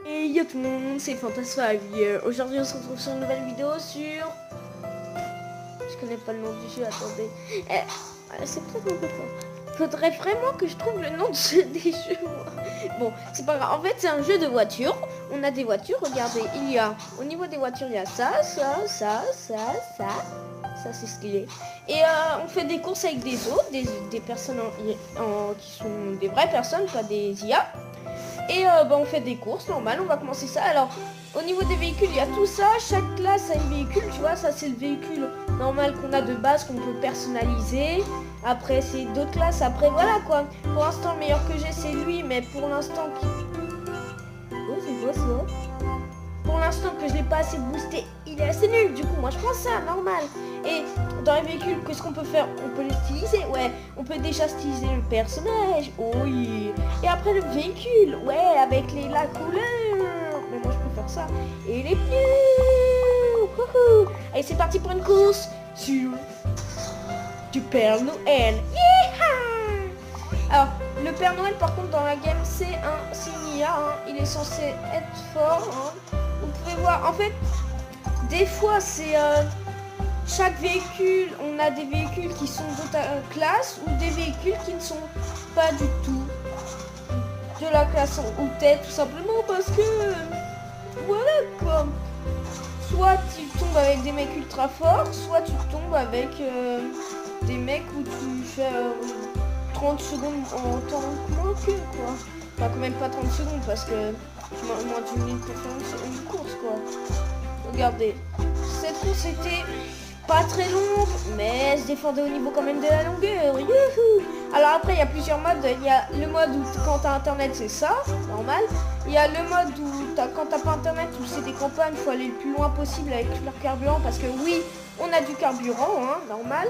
Et yo tout le monde, c'est Fantasma. Aujourd'hui on se retrouve sur une nouvelle vidéo sur... Je connais pas le nom du jeu, attendez. C'est peut-être un peu fort. Faudrait vraiment que je trouve le nom des jeux. Bon, c'est pas grave. En fait, c'est un jeu de voitures. On a des voitures, regardez, il y a... Au niveau des voitures, il y a ça. Ça, c'est stylé. Et on fait des courses avec des autres, des personnes qui sont des vraies personnes, pas des IA. Et on fait des courses normales, on va commencer ça. Alors, au niveau des véhicules, il y a tout ça. Chaque classe a un véhicule, tu vois. Ça, c'est le véhicule normal qu'on a de base, qu'on peut personnaliser. Après, c'est d'autres classes. Après, voilà quoi. Pour l'instant, le meilleur que j'ai, c'est lui. Mais pour l'instant... Oh, c'est quoi ça? Pour l'instant que je l'ai pas assez boosté, il est assez nul. Du coup, moi, je pense ça, normal. Et dans les véhicules, qu'est-ce qu'on peut faire? On peut les styliser, ouais. On peut déjà styliser le personnage, oui. Et après, le véhicule, ouais, avec la couleur. Mais moi, je peux faire ça. Et les pneus. Wouhou. Allez, c'est parti pour une course sur du Père Noël. Yeah. Alors, le Père Noël, par contre, dans la game, c'est une IA. Hein. Il est censé être fort. Hein. Vous pouvez voir, en fait, des fois, c'est... chaque véhicule, on a des véhicules qui sont d'autres classes ou des véhicules qui ne sont pas du tout de la classe ou tête, tout simplement parce que... Voilà, quoi. Soit tu tombes avec des mecs ultra forts, soit tu tombes avec des mecs où tu fais... 30 secondes en temps moins que quoi. Enfin quand même pas 30 secondes parce que moins d'une minute pour faire une course quoi. Regardez. Cette course était pas très longue mais elle se défendait au niveau quand même de la longueur. Youhou. Alors après il y a plusieurs modes. Il y a le mode où quand t'as internet c'est ça, normal. Il y a le mode où quand t'as pas internet où c'est des campagnes, il faut aller le plus loin possible avec leur carburant parce que oui on a du carburant, hein, normal.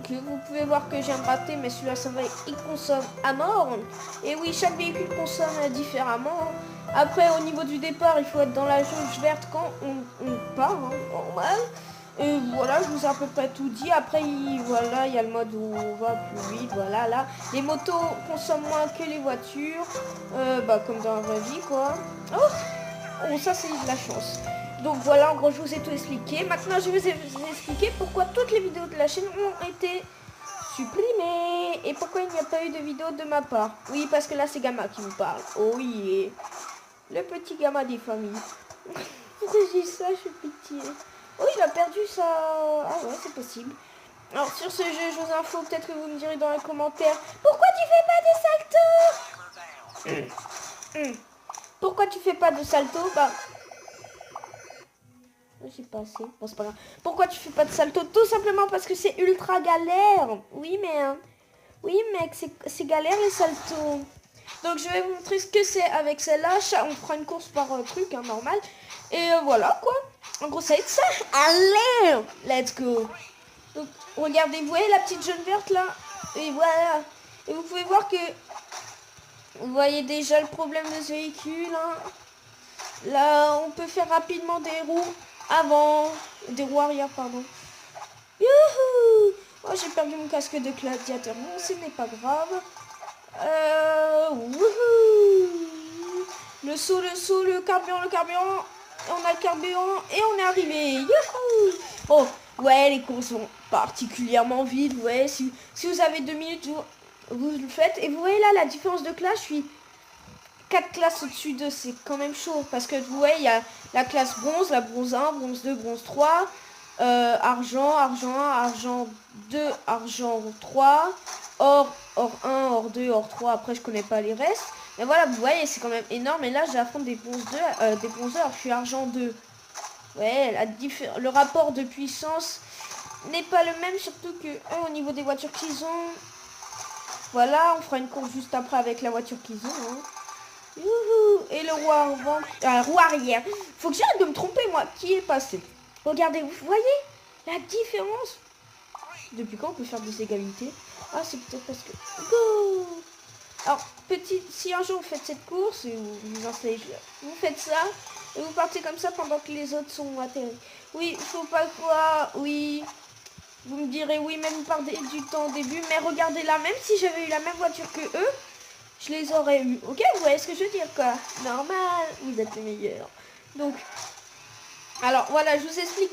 Que vous pouvez voir que j'ai un raté mais celui-là ça va, il consomme à mort. Et oui, chaque véhicule consomme différemment. Après au niveau du départ il faut être dans la jauge verte quand on part, hein, normal. Et voilà, je vous ai à peu près tout dit. Après voilà, il y a le mode où on va plus vite, voilà là. Les motos consomment moins que les voitures, comme dans la vraie vie quoi. Oh, ça c'est de la chance. Donc voilà, en gros, je vous ai tout expliqué. Maintenant, je vais vous expliquer pourquoi toutes les vidéos de la chaîne ont été supprimées. Et pourquoi il n'y a pas eu de vidéo de ma part. Oui, parce que là, c'est Gamma qui me parle. Oh yeah. Le petit Gamma des familles. Pourquoi je dis ça, je suis pitié. Oh, il a perdu sa... Ah ouais, c'est possible. Alors, sur ce jeu, je vous info, peut-être que vous me direz dans les commentaires. Pourquoi tu fais pas des saltos? Pourquoi tu fais pas de salto? Bah... J'ai pas assez. Bon, c'est pas grave. Pourquoi tu fais pas de salto? Tout simplement parce que c'est ultra galère. Oui, mais... Oui, mec, c'est galère les saltos. Donc, je vais vous montrer ce que c'est avec celle-là. On fera une course par truc, hein, normal. Et voilà, quoi. En gros, ça va être ça. Allez, let's go. Donc, regardez, vous voyez la petite jaune verte, là? Et voilà. Et vous pouvez voir que... Vous voyez déjà le problème de ce véhicule, hein. Là, on peut faire rapidement des roues avant, des roues arrière, pardon. Youhou! Oh, j'ai perdu mon casque de gladiateur. Bon, ce n'est pas grave. Wouhou! Le saut, le carburant. On a le carburant et on est arrivé. Youhou! Oh, ouais, les courses sont particulièrement vite. Ouais, si vous avez 2 minutes, vous le faites. Et vous voyez là, la différence de classe, je suis 4 classes au-dessus d'eux, c'est quand même chaud. Parce que vous voyez, il y a la classe bronze, la bronze 1, bronze 2, bronze 3, argent 1, argent 2, argent 3, or 1, or 2, or 3, après je connais pas les restes. Mais voilà, vous voyez, c'est quand même énorme. Et là, j'affronte des bronzes 2, des bronzeurs, je suis argent 2. Ouais, le rapport de puissance n'est pas le même, surtout que eux, au niveau des voitures qu'ils ont. Voilà, on fera une course juste après avec la voiture qu'ils ont. Hein. Youhou. Et le roi avant, roue arrière. Faut que j'arrête de me tromper, moi. Qui est passé? Regardez, vous voyez la différence? Depuis quand on peut faire des égalités? Ah, c'est peut-être parce que... Go. Alors, si un jour vous faites cette course, et vous installez, vous faites ça, et vous partez comme ça pendant que les autres sont atterris. Oui, faut pas quoi, oui. Vous me direz, oui, même par du temps au début, mais regardez là, même si j'avais eu la même voiture que eux, je les aurais eu. Ok, vous voyez ce que je veux dire quoi. Normal, vous êtes les meilleurs. Donc, alors voilà, je vous explique.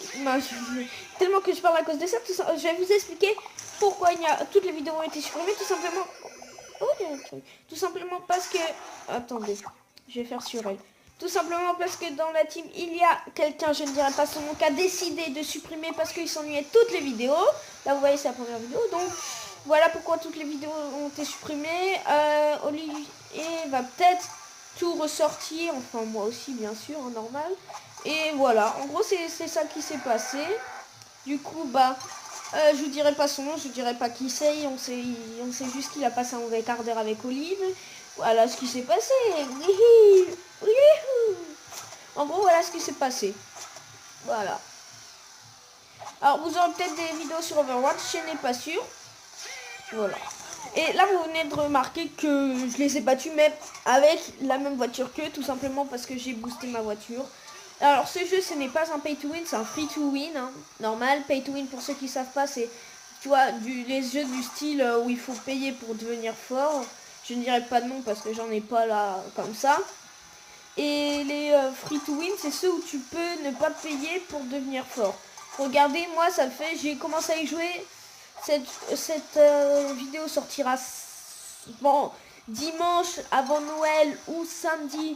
Tellement que je parle à cause de ça, je vais vous expliquer pourquoi toutes les vidéos ont été supprimées, tout simplement. Oh, il y a un truc. Tout simplement parce que... Attendez, je vais faire sur elle. Tout simplement parce que dans la team, il y a quelqu'un, je ne dirais pas son nom, qui a décidé de supprimer parce qu'il s'ennuyait toutes les vidéos. Là, vous voyez, c'est la première vidéo. Donc, voilà pourquoi toutes les vidéos ont été supprimées. Olivier va peut-être tout ressortir. Enfin, moi aussi, bien sûr, hein, normal. Et voilà, en gros, c'est ça qui s'est passé. Du coup, bah... je vous dirai pas son nom, je vous dirai pas qui c'est, on sait juste qu'il a passé un mauvais quart d'heure avec Olive. Voilà ce qui s'est passé. En gros, voilà ce qui s'est passé. Voilà. Alors, vous aurez peut-être des vidéos sur Overwatch, je n'ai pas sûr. Voilà. Et là, vous venez de remarquer que je les ai battus, mais avec la même voiture qu'eux, tout simplement parce que j'ai boosté ma voiture. Alors ce jeu ce n'est pas un pay to win, c'est un free to win, hein. Normal, pay to win pour ceux qui ne savent pas, c'est tu vois les jeux du style où il faut payer pour devenir fort. Je ne dirais pas de nom parce que j'en ai pas là comme ça. Et les free to win c'est ceux où tu peux ne pas payer pour devenir fort. Regardez, moi ça fait, j'ai commencé à y jouer, cette vidéo sortira bon, dimanche avant Noël ou samedi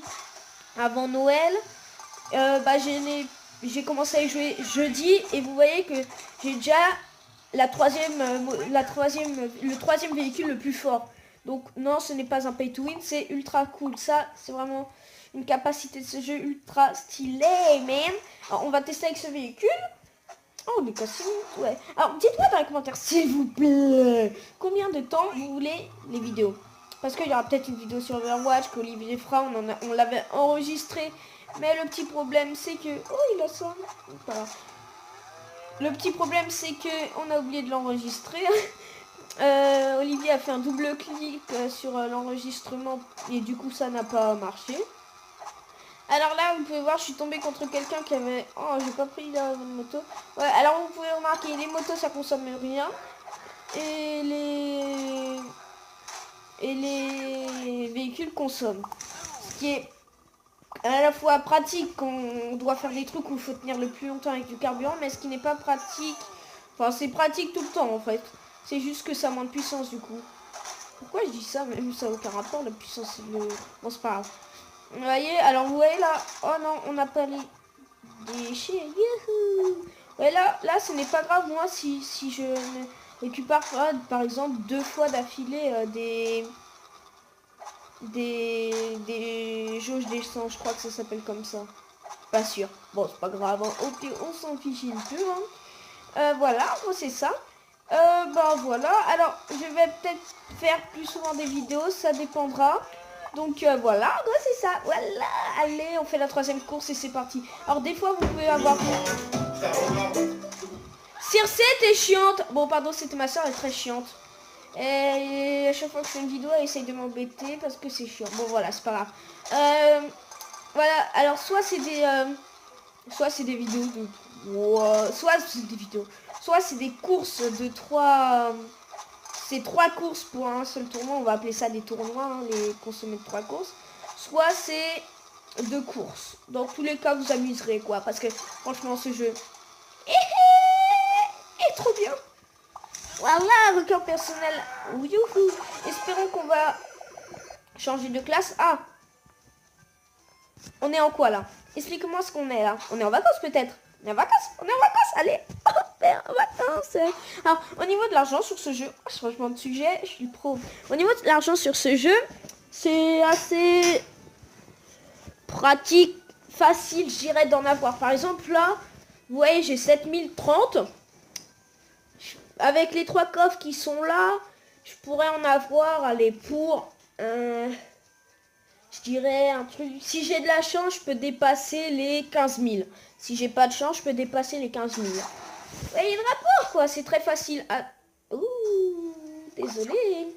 avant Noël. J'ai commencé à y jouer jeudi et vous voyez que j'ai déjà le troisième véhicule le plus fort. Donc non, ce n'est pas un pay to win, c'est ultra cool. Ça, c'est vraiment une capacité de ce jeu ultra stylé, man. Alors, on va tester avec ce véhicule. Oh, on est cassé, ouais. Alors, dites-moi dans les commentaires, s'il vous plaît, combien de temps vous voulez les vidéos. Parce qu'il y aura peut-être une vidéo sur Overwatch qu'Olivier fera, on l'avait enregistré. Mais le petit problème c'est que... Oh, il a ça. Voilà. Le petit problème c'est que on a oublié de l'enregistrer. Olivier a fait un double clic sur l'enregistrement et du coup ça n'a pas marché. Alors là vous pouvez voir, je suis tombée contre quelqu'un qui avait... Oh, j'ai pas pris la moto. Ouais, alors vous pouvez remarquer, les motos ça consomme rien. Et les véhicules consomment. Ce qui est à la fois pratique quand on doit faire des trucs où il faut tenir le plus longtemps avec du carburant, mais ce qui n'est pas pratique, enfin c'est pratique tout le temps en fait, c'est juste que ça manque de puissance du coup. Pourquoi je dis ça, même ça n'a aucun rapport, la puissance c'est le... Bon c'est pas grave. Vous voyez, alors vous voyez là, oh non, on n'a pas les déchets, youhou. Ouais là ce n'est pas grave, moi si je ne récupère pas, par exemple 2 fois d'affilée des jauges d'essence, je crois que ça s'appelle comme ça. Pas sûr. Bon, c'est pas grave. Hein. Ok, on s'en fiche un peu. Hein. Voilà, c'est ça. Bah voilà. Alors, je vais peut-être faire plus souvent des vidéos, ça dépendra. Donc voilà, c'est ça. Voilà. Allez, on fait la 3e course et c'est parti. Alors, des fois, vous pouvez avoir... Circe, t'es chiante. Bon, pardon, c'était ma soeur, elle est très chiante. Et à chaque fois que je fais une vidéo, elle essaye de m'embêter parce que c'est chiant. Bon voilà, c'est pas grave. Voilà, alors soit c'est des vidéos de... soit c'est des vidéos. Soit c'est des courses de 3... c'est 3 courses pour un seul tournoi. On va appeler ça des tournois, hein, les consommés de 3 courses. Soit c'est 2 courses. Dans tous les cas, vous amuserez quoi. Parce que franchement, ce jeu est trop bien. Voilà, record personnel. Youhou. Espérons qu'on va changer de classe. Ah, on est en quoi là? Explique-moi ce qu'on est là. On est en vacances peut-être. On est en vacances. On est en vacances. Allez. On est en vacances. Alors, au niveau de l'argent sur ce jeu, changement de sujet, je suis le pro. Au niveau de l'argent sur ce jeu, c'est assez pratique, facile, je dirais, d'en avoir. Par exemple là, vous voyez, j'ai 7030. Avec les 3 coffres qui sont là, je pourrais en avoir, allez, pour, je dirais un truc, si j'ai de la chance, je peux dépasser les 15 000. Si j'ai pas de chance, je peux dépasser les 15 000. Vous voyez le rapport, quoi, c'est très facile. Ah, ouh, désolé.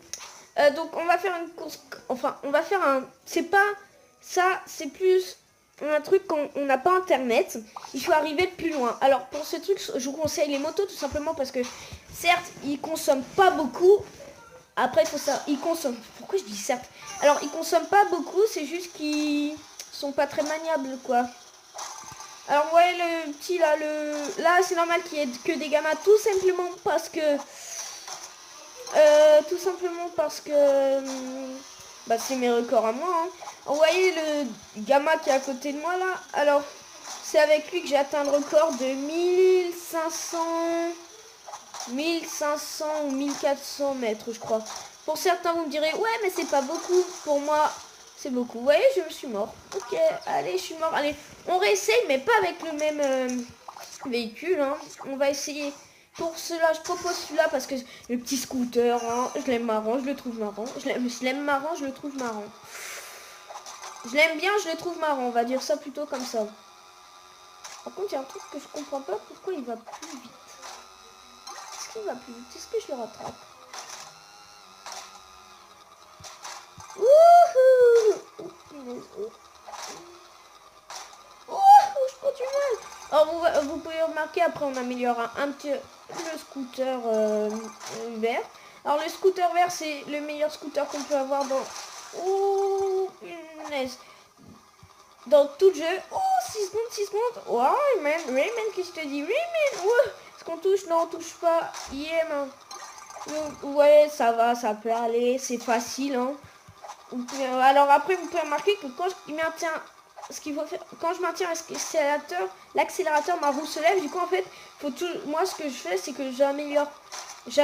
Donc, on va faire une course, enfin, on va faire un, c'est pas, ça, c'est plus... un truc quand on n'a pas internet, il faut arriver plus loin. Alors pour ce truc, je vous conseille les motos tout simplement parce que certes, ils consomment pas beaucoup, Après, il faut ça. Ils consomment. Pourquoi je dis certes? Alors, ils consomment pas beaucoup, c'est juste qu'ils sont pas très maniables, quoi. Alors, vous voyez le petit là, là, c'est normal qu'il y ait que des gammas, tout simplement parce que. Bah, c'est mes records à moi. Hein. Vous voyez le gamma qui est à côté de moi là? Alors, c'est avec lui que j'ai atteint le record de 1500 ou 1400 mètres, je crois. Pour certains, vous me direz, ouais, mais c'est pas beaucoup. Pour moi, c'est beaucoup. Vous voyez, je me suis mort. Ok, allez, je suis mort. Allez, on réessaye, mais pas avec le même véhicule. Hein. On va essayer. Pour cela, je propose celui-là parce que le petit scooter, hein, je l'aime marrant, je le trouve marrant. Je l'aime marrant, je le trouve marrant. Je l'aime bien, je le trouve marrant. On va dire ça plutôt comme ça. Par contre, il y a un truc que je comprends pas. Pourquoi il va plus vite? Est-ce qu'il va plus vite? Est-ce que je le rattrape? Wouhou! Je continue. Alors vous pouvez remarquer, après on améliore un petit le scooter vert. Alors le scooter vert, c'est le meilleur scooter qu'on peut avoir dans... Oh, punaise. Dans tout le jeu. Oh, 6 secondes, 6 secondes. Oh, Rayman, qu'est-ce que je te dis? Rayman, est-ce qu'on touche? Non, on touche pas. Yeah, man. Donc, ouais, ça va, ça peut aller. C'est facile, hein. Alors après, vous pouvez remarquer que quand je maintiens... Ce qu'il faut faire, quand je maintiens l'accélérateur, ma roue se lève. Du coup, en fait, faut tout. Moi, ce que je fais, c'est que j'améliore. Je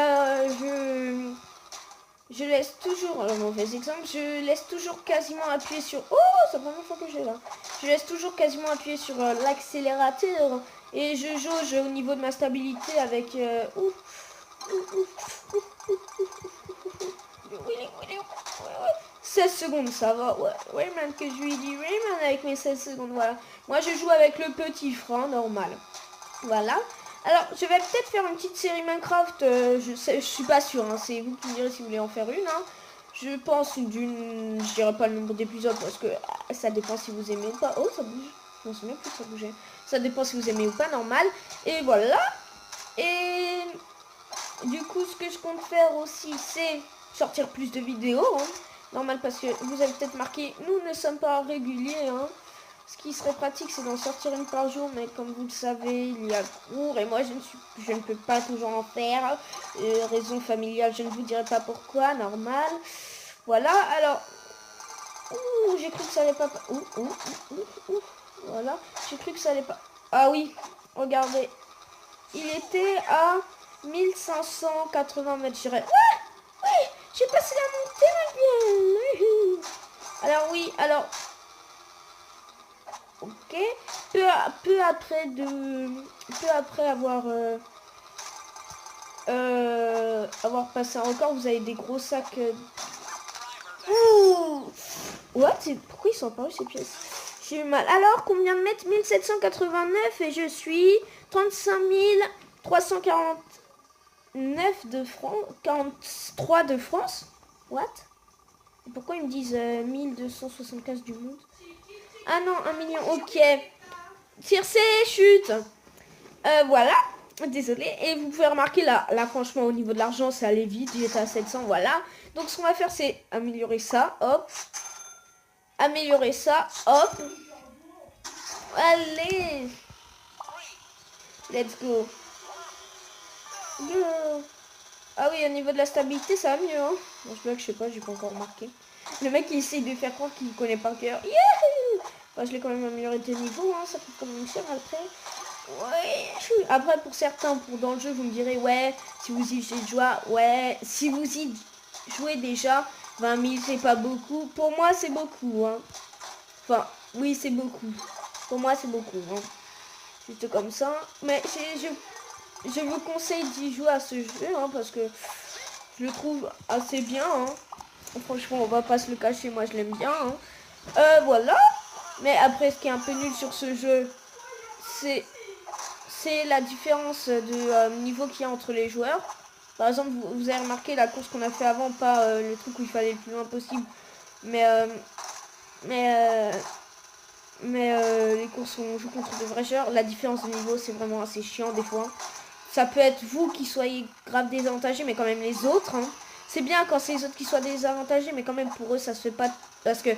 laisse toujours. Alors, mauvais exemple. Je laisse toujours quasiment appuyer sur. Oh, c'est la première fois que je l'ai là. Je laisse toujours quasiment appuyer sur l'accélérateur et je jauge au niveau de ma stabilité avec. 16 secondes, ça va. Ouais, Rayman, que je lui dis Rayman avec mes 16 secondes, voilà. Moi, je joue avec le petit frein normal. Voilà. Alors, je vais peut-être faire une petite série Minecraft. Je suis pas sûr, hein. C'est vous qui me direz si vous voulez en faire une. Hein. Je pense d'une... Je dirais pas le nombre d'épisodes parce que ça dépend si vous aimez ou pas. Oh, ça bouge. Je m'en souviens plus que ça bougeait. Ça dépend si vous aimez ou pas, normal. Et voilà. Et du coup, ce que je compte faire aussi, c'est sortir plus de vidéos. Hein. Normal, parce que vous avez peut-être marqué, nous ne sommes pas réguliers. Hein. Ce qui serait pratique, c'est d'en sortir une par jour. Mais comme vous le savez, il y a cours. Et moi, je ne peux pas toujours en faire. Raison familiale, je ne vous dirai pas pourquoi. Normal. Voilà, alors... Ouh, j'ai cru que ça allait pas... Voilà, j'ai cru que ça allait pas... Ah oui, regardez. Il était à 1580 mètres, je dirais. Ouais, j'ai passé la montée, ma gueule. Alors oui, alors... Ok. Peu après avoir passé un record, vous avez des gros sacs... Ouh. What? Pourquoi ils sont apparus ces pièces? J'ai eu mal. Alors, combien de mètres? 1789 et je suis 35 349 de France. 43 de France. What? Et pourquoi ils me disent 1275 du monde? Ah non, 1 million. Ok. Circe, chute. Voilà. Désolé. Et vous pouvez remarquer là, franchement, au niveau de l'argent, ça allait vite. J'étais à 700. Voilà. Donc, ce qu'on va faire, c'est améliorer ça. Hop. Améliorer ça. Hop. Allez. Let's go. Go. Ah oui, au niveau de la stabilité, ça va mieux. Hein. Bon, je sais pas, j'ai pas encore remarqué. Le mec, il essaye de faire croire qu'il connaît par cœur. Yeah. Enfin, je l'ai quand même amélioré de niveau. Hein. Ça fait quand même cher après. Ouais. Après, pour certains, dans le jeu, vous me direz, ouais, si vous y jouez, ouais, si vous y jouez déjà, 20 000, c'est pas beaucoup. Pour moi, c'est beaucoup. Hein. Enfin, oui, c'est beaucoup. Pour moi, c'est beaucoup. Hein. Juste comme ça. Mais je vous conseille d'y jouer à ce jeu. Hein, parce que je le trouve assez bien. Hein. Franchement, on va pas se le cacher. Moi, je l'aime bien. Hein. Voilà. Mais après, ce qui est un peu nul sur ce jeu, c'est la différence de niveau qu'il y a entre les joueurs. Par exemple, vous avez remarqué la course qu'on a fait avant, pas le truc où il fallait le plus loin possible. Mais les courses où on joue contre de vrais joueurs, la différence de niveau, c'est vraiment assez chiant des fois. Ça peut être vous qui soyez grave désavantagés, mais quand même les autres. Hein. c'est bien quand c'est les autres qui soient désavantagés, mais quand même pour eux ça se fait pas, parce que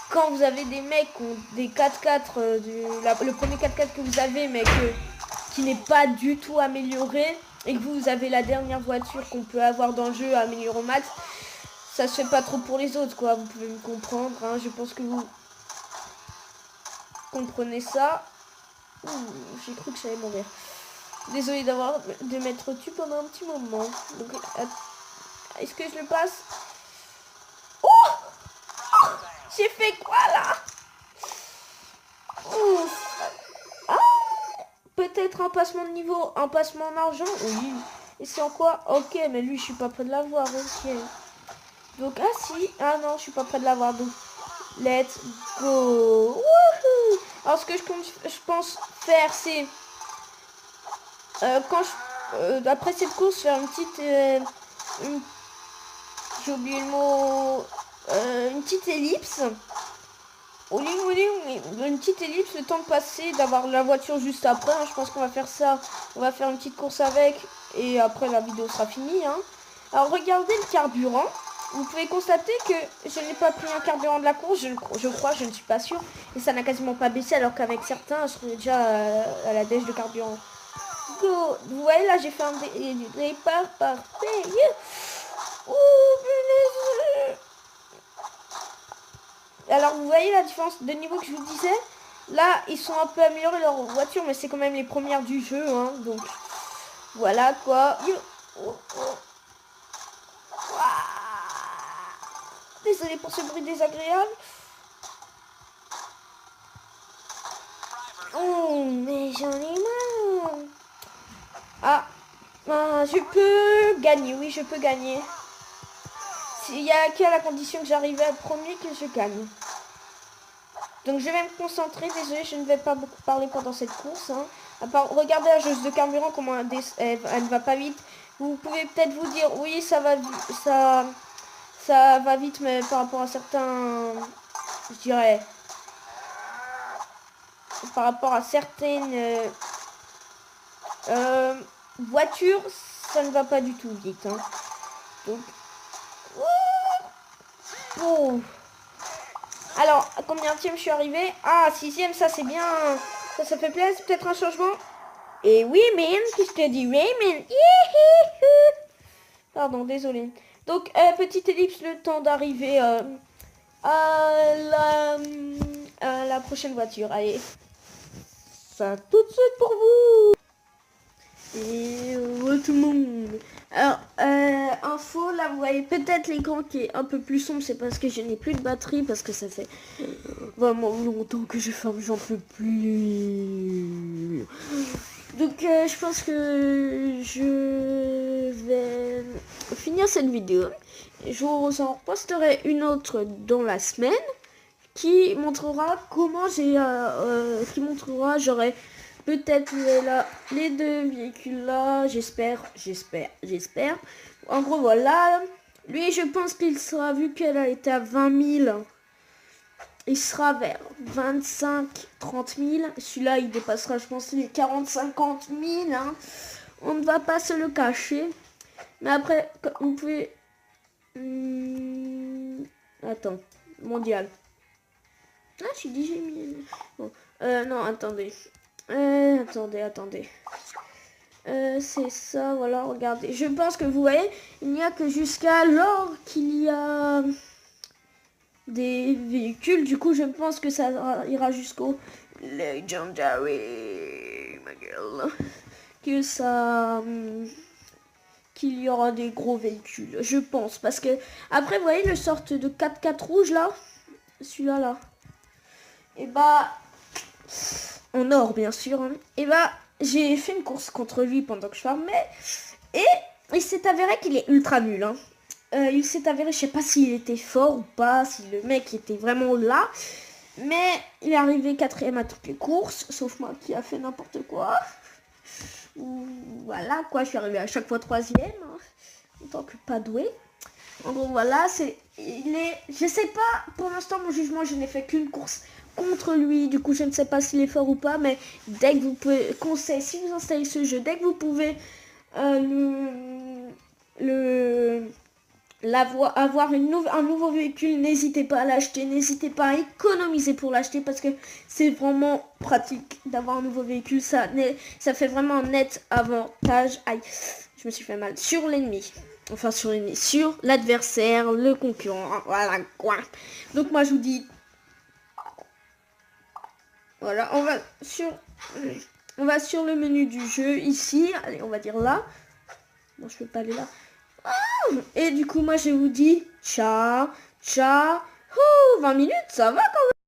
quand vous avez des mecs qui ont des 4x4, le premier 4x4 que vous avez, mais qui n'est pas du tout amélioré, et que vous avez la dernière voiture qu'on peut avoir dans le jeu améliorée au max, ça se fait pas trop pour les autres, quoi. Vous pouvez me comprendre, hein. Je pense que vous comprenez ça. J'ai cru que j'allais mourir. Désolé de m'être tué pendant un petit moment. Donc, est-ce que je le passe? Oh, j'ai fait quoi là? Ouf. Ah, peut-être un passement de niveau, un passement d'argent. Oui. Et c'est en quoi? Ok, mais lui, je suis pas près de l'avoir. Ok. Donc, ah si. Ah non, je suis pas près de l'avoir. Donc, let's go. Wouhou. Alors, ce que je pense faire, c'est... après cette course, faire une petite... j'ai oublié le mot... une petite ellipse. Une petite ellipse, le temps de passer, d'avoir la voiture juste après. Hein. Je pense qu'on va faire ça. On va faire une petite course avec. Et après, la vidéo sera finie. Hein. Alors, regardez le carburant. Vous pouvez constater que je n'ai pas pris un carburant de la course. Je crois, je ne suis pas sûre. Et ça n'a quasiment pas baissé. Alors qu'avec certains, je serais déjà à la dèche de carburant. Go. Vous voyez, là, j'ai fait un départ parfait. Ouh, alors vous voyez la différence de niveau que je vous disais. Là ils sont un peu améliorés leur voiture, mais c'est quand même les premières du jeu, hein, donc voilà quoi. Désolé pour ce bruit désagréable. Oh mais j'en ai marre. Ah, je peux gagner, oui je peux gagner. Il n'y a qu'à la condition que j'arrive à premier que je gagne. Donc je vais me concentrer. Désolé, je ne vais pas beaucoup parler pendant cette course. Hein. À part, regardez la jauge de carburant, comment elle ne va pas vite. Vous pouvez peut-être vous dire, oui, ça va vite, mais par rapport à certains, je dirais, par rapport à certaines voitures, ça ne va pas du tout vite. Hein. Donc, oh. Alors, à combien de je suis arrivé? Ah, 6e, ça c'est bien. Ça fait plaisir, peut-être un changement. Et oui, man, qu'est-ce que je te dis, Raymond? Pardon, désolé. Donc, petite ellipse, le temps d'arriver à la prochaine voiture. Allez, ça tout de suite pour vous. Et tout le monde. Alors, info, là vous voyez peut-être l'écran qui est un peu plus sombre, c'est parce que je n'ai plus de batterie, parce que ça fait vraiment longtemps que je ferme, j'en peux plus. Donc je pense que je vais finir cette vidéo. Je vous en posterai une autre dans la semaine qui montrera comment j'aurai peut-être les deux véhicules là, j'espère. En gros, voilà. Lui, je pense qu'il sera, vu qu'elle a été à 20 000, il sera vers 25-30 000. Celui-là, il dépassera, je pense, les 40-50 000. Hein. On ne va pas se le cacher. Mais après, vous pouvez... Attends, mondial. Ah, je suis dit, j'ai mis... Bon. Non, attendez. Attendez. C'est ça, voilà, regardez. Je pense que vous voyez, il n'y a que jusqu'alors qu'il y a des véhicules. Du coup, je pense que ça ira jusqu'au Legendary, ma gueule. Qu'il y aura des gros véhicules, je pense. Parce que, après, vous voyez le sorte de 4x4 rouge, là. Celui-là, là. Et bah... en or bien sûr, hein. Et bah j'ai fait une course contre lui pendant que je farmais et il s'est avéré qu'il est ultra nul, hein. Il s'est avéré, je sais pas s'il était fort ou pas, si le mec était vraiment là, mais il est arrivé 4e à toutes les courses, sauf moi qui a fait n'importe quoi. Voilà quoi, je suis arrivé à chaque fois 3e, hein, en tant que pas doué. En gros voilà, je sais pas, pour l'instant mon jugement, je n'ai fait qu'une course contre lui, du coup je ne sais pas s'il est fort ou pas, mais dès que vous pouvez, conseil, si vous installez ce jeu, dès que vous pouvez le avoir un nouveau véhicule, n'hésitez pas à l'acheter, n'hésitez pas à économiser pour l'acheter parce que c'est vraiment pratique d'avoir un nouveau véhicule, ça fait vraiment un net avantage. Aïe, je me suis fait mal sur l'ennemi. Enfin sur l'ennemi, sur l'adversaire, le concurrent, voilà quoi. Donc moi je vous dis, voilà, on va sur le menu du jeu ici, allez on va dire là. Bon je peux pas aller là. Et du coup moi je vous dis ciao, ciao. 20 minutes, ça va quand même.